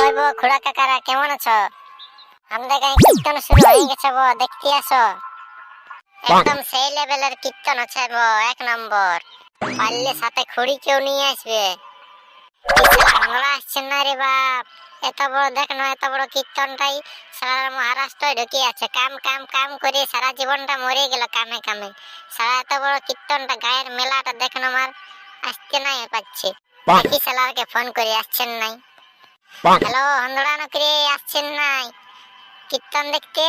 কইব খুড়া কাকারা কেমন আছো? আমাদের গায়ে কীর্তন শুরু হয়ে গেছে গো, দেখতে আসো। একদম সেই লেভেলের কীর্তন হচ্ছে গো, এক নম্বর। পারলে সাথে খুড়ি কেউ নিয়ে আসবে। আমরা আসছেন না রে বাপ, এত বড় দেখ না, এত বড় কীর্তনটাই সারা মহারাষ্ট্র ঢুকে আছে। কাম কাম কাম করে সারা জীবনটা মরে গেল কামে কামে। সারা এত বড় কীর্তনটা, গায়ের মেলাটা দেখেন আমার আসতে নাই পাচ্ছে। দেখি সেলারকে ফোন করে, আসছেন নাই। হ্যালো হন্দড়া নকরি, আসছেন নাই কীর্তন দেখতে?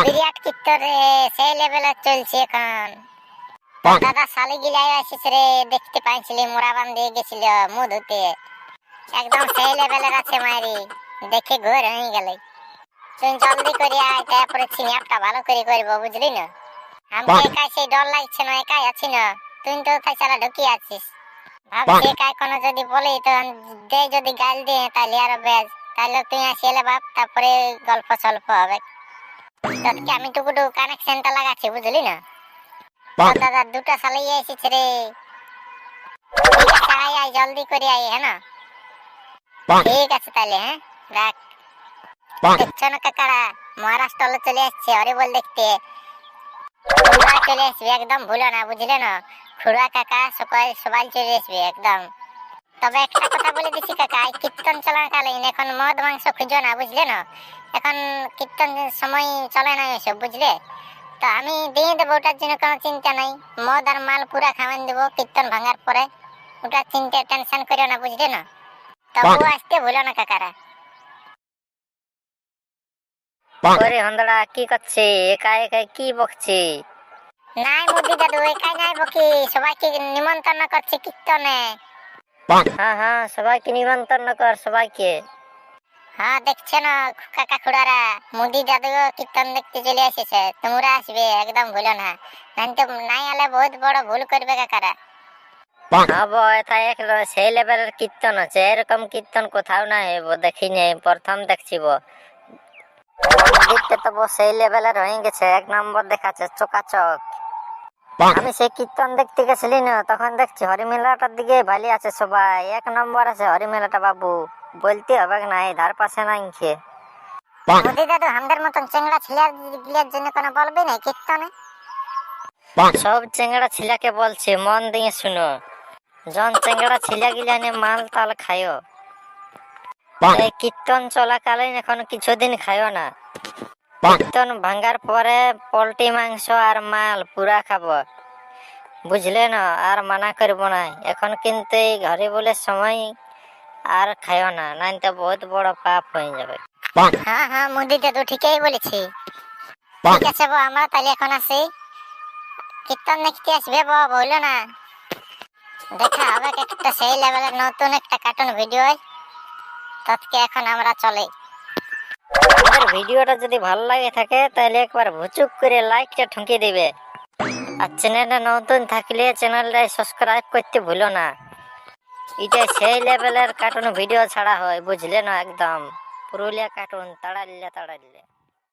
বিরাট কীর্তন রে, সেই লেভেলে চলছে এখন। দাদা শালি গিলাই আসিস রে, দেখতে পাইছিলি মোড়া বান্ধিয়ে গেছিল মধুতে। একদম সেই লেভেলের আছে মায়েরি, দেখে ঘোর হয়ে গেলে। তুই জলদি করে আয়, তারপরে চিনিয়াপটা ভালো করে করবো, বুঝলি না? আমাকে একাই সেই ডর লাগছে না, একাই আছি না। তুই তো কোথায় চালা ঢুকিয়ে আছিস। ভাবছি একাই কোনো যদি বলি তো দে, যদি গাল দিয়ে তাহলে আরো বেশ। তাহলে তুই আসি এলে বাপ, তারপরে গল্প সল্প হবে। তোকে আমি টুকুটু কানেকশনটা লাগাচ্ছি, বুঝলি না? দাদা দুটো শালাই এসেছে রে। ঠিক আছে, আয় আয় জলদি করে আয়, হ্যাঁ না? ঠিক আছে তাহলে, হ্যাঁ রাখ। দেখছো না কাকারা, মহারাষ্ট্র চলে আসছে, আরে বল দেখতে। তোমরা চলে আসবে, একদম ভুলো না, বুঝলে না? খুড়া কাকা সবাই সবাই চলে আসবে একদম। তবে একটা কথা বলে দিচ্ছি কাকা, কীর্তন চলাকালীন এখন মদ মাংস খুঁজো না, বুঝলে না? এখন কীর্তন সময় চলে না এসব, বুঝলে? তো আমি দিয়ে দেবো, ওটার জন্য কোনো চিন্তা নাই। মদ আর মাল পুরা খাওয়ান দেবো কীর্তন ভাঙার পরে। ওটা চিন্তা টেনশন করিও না, বুঝলে না? তবু আসতে ভুলো না কাকারা। ওরে হন্দড়া কি করছে, একা একা কি বকছে? নাই মুদি দাদু, একাই নাই বকি, সবাইকে নিমন্ত্রণ করছি কীর্তনে। হ্যাঁ হ্যাঁ, সবাইকে নিমন্ত্রণ কর, সবাইকে। হ্যাঁ দেখছে না কাকা খুড়ারা, মুদি দাদু কীর্তন দেখতে চলে এসেছে। তোমরা আসবে, একদম ভুলো না, নাই হলে বহুত বড় ভুল করবে কাকারা। হবো, এটা এক সেই লেভেলের কীর্তন আছে, এরকম কীর্তন কোথাও না হইব, দেখিনি, প্রথম দেখছি। মন্দিরটা তো সেই লেভেলের হয়ে গেছে, এক নম্বর দেখাচ্ছে চকাচক। আমি সেই কীর্তন দেখতে গেছিলি না, তখন দেখছি হরিমেলাটার দিকে ভালি আছে সবাই, এক নম্বর আছে হরিমেলাটা বাবু, বলতে হবে না, এই ধার পাশে নাই খেয়ে। মুদি দাদু আমাদের মতন চেংড়া ছেলেগুলোর জন্য কোনো বলবে না কীর্তনে? সব চেংড়া ছেলেকে বলছে, মন দিয়ে শুনো। জন চেংড়া ছেলে গিলানে মাল তাল খায়ো, এই কীর্তন চলাকালীন এখন কিছুদিন খায়ো না। কীর্তন ভাঙার পরে পোল্ট্রি মাংস আর মাল পুরা খাবো, বুঝলে না? আর মানা করবো না এখন, কিন্তু এই ঘরে বলে সময় আর খায়ো না, নাই তো বহুত বড় পাপ হয়ে যাবে। হ্যাঁ হ্যাঁ মুদি দাদু ঠিকই বলেছি। ঠিক আছে বো, আমরা তাহলে এখন আসি। কীর্তন দেখতে আসবে বো, বললো না? দেখা হবে একটা সেই লেভেলের নতুন একটা কার্টুন ভিডিও। তৎকে এখন আমরা চলে। আমাদের ভিডিওটা যদি ভালো লাগে থাকে তাহলে একবার ভুচুক করে লাইকটা ঠুকে দিবে। আর চ্যানেলটা নতুন থাকলে চ্যানেলটা সাবস্ক্রাইব করতে ভুলো না। এটা সেই লেভেলের কার্টুন ভিডিও ছাড়া হয়, বুঝলে না? একদম পুরুলিয়া কার্টুন, তাড়াইলে তাড়াইলে।